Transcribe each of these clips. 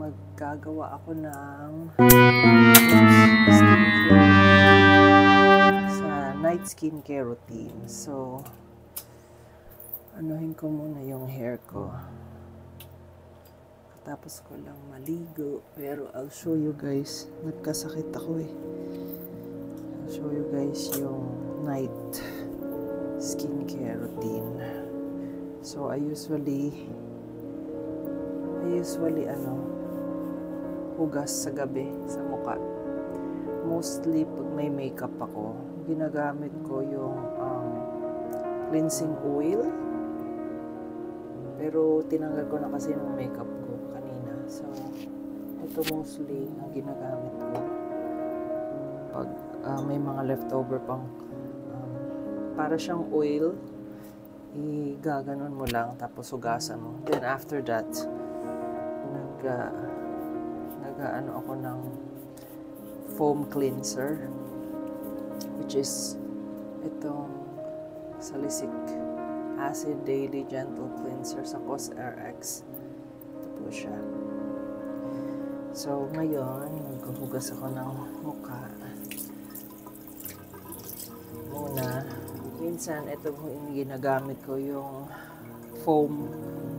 Maggagawa ako ng sa night skincare routine. So, anuhin ko muna yung hair ko. Tapos ko lang maligo. Pero I'll show you guys. Nagkasakit ako eh. I'll show you guys yung night skincare routine. So, I usually hugas sa gabi sa mukha. Mostly pag may makeup ako, ginagamit ko yung cleansing oil. Pero tinanggal ko na kasi yung makeup ko kanina. So, ito mostly ang ginagamit ko pag may mga leftover pang para siyang oil. Igaganon mo lang tapos hugasan mo. Then after that, nag-ano ako ng foam cleanser, which is itong Salicylic Acid Daily Gentle Cleanser sa COSRX. Ito po siya. So ngayon, maghuhugas ako ng mukha. Muna, minsan ito yung ginagamit ko yung foam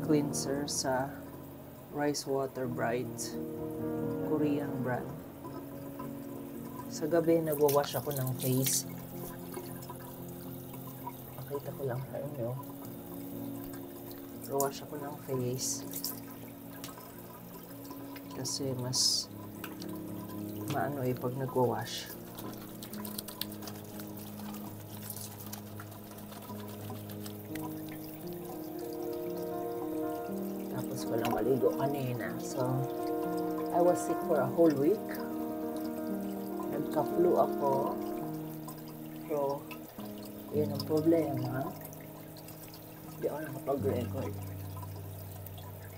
cleanser sa Rice Water Bright, Korean brand. Sa gabi, nagwawash ako ng face. Pakita ko lang sa inyo. Nagwawash ako ng face. Kasi mas maano eh pag nagwawash. Tapos ko lang maligo kanina. So, I was sick for a whole week. Nagka-flu ako. So, yun ang problema. Hindi ako nakapag-record.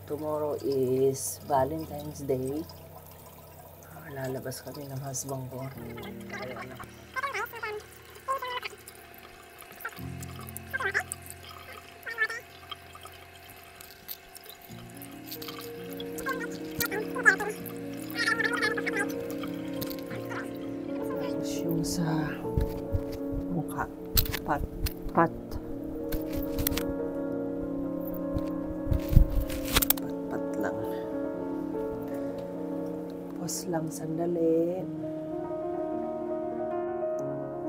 Tomorrow is Valentine's Day. Lalabas kami ng husband ko. Kaya na. Yung sa mukha, pat lang. Pause lang sandali.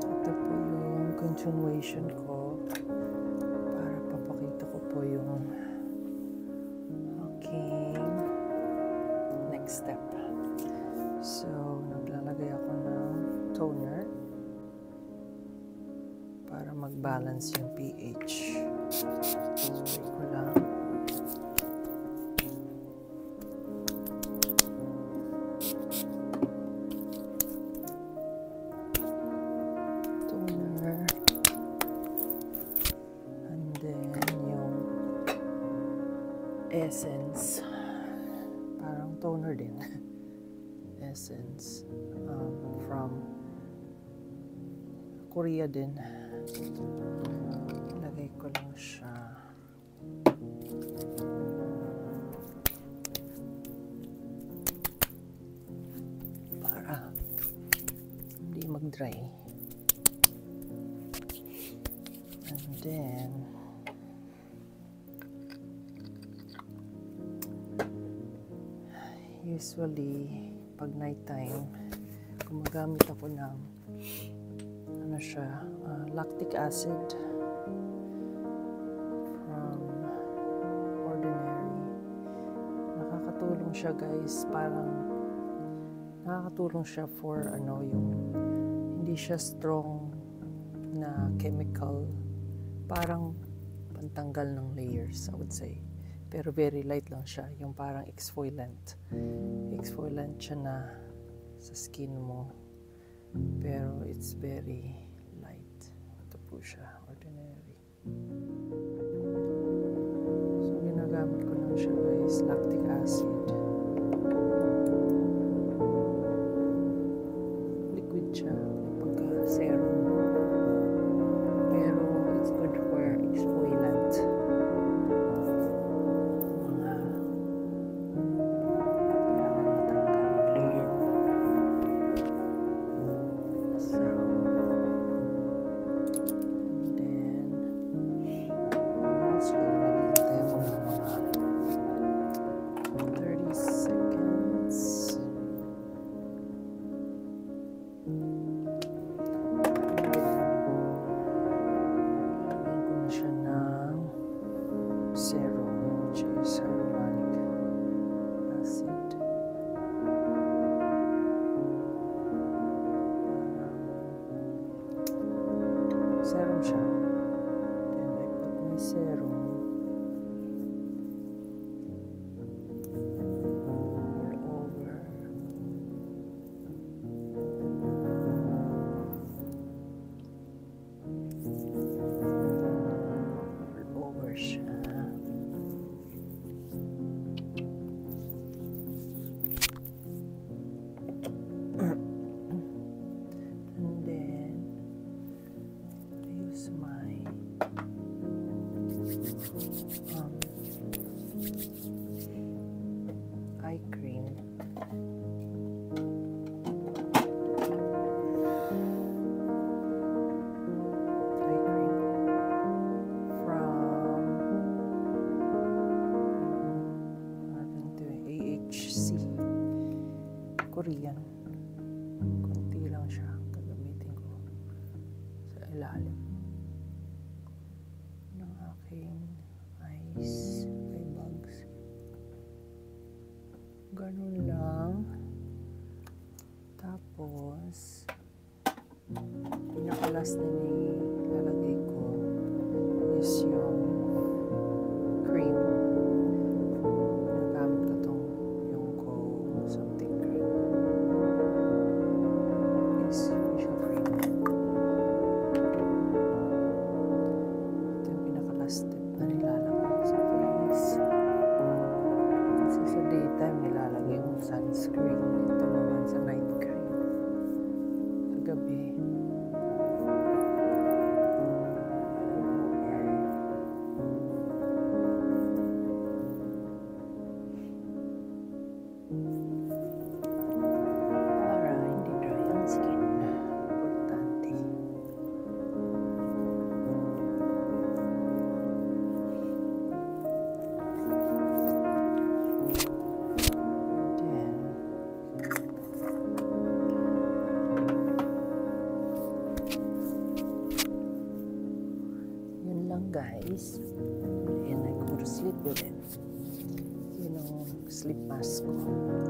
Ito po yung continuation ko para papakita ko po yung next step. So, naglalagay ako ng toner para mag-balance yung pH. Spray ko lang. Toner. And then yung essence. Parang toner din. Essence from Korea din. Lagay ko lang siya. Para hindi mag-dry. And then usually pag night time, gumagamit ako ng lactic acid from Ordinary. Nakakatulong siya guys, parang nakakatulong siya for yung hindi siya strong na chemical, parang pantanggal ng layers, I would say. Pero very light lang siya, yung parang exfoliant siya na sa skin mo, pero it's very light. Ito po siya, Ordinary. So ginagamit ko lang siya guys, lactic acid. Liquid siya, pagka serum, pero it's good for exfoliant. Kailangan eye cream. Korean. Kunti lang siya. Gagamitin ko sa ilalim ng aking eye bags. Ganun lang. Tapos, pinaka-last na nilalagay ko is yung cream. Nagamit ko itong yung something cream. Facial cream. Ito yung pinaka-last step na nilalagay sa face. Kasi sa daytime nilalagay yung sunscreen. Ito naman sa night cream. Sa gabi. Guys, and I go to sleep with it. You know, sleep mask ko.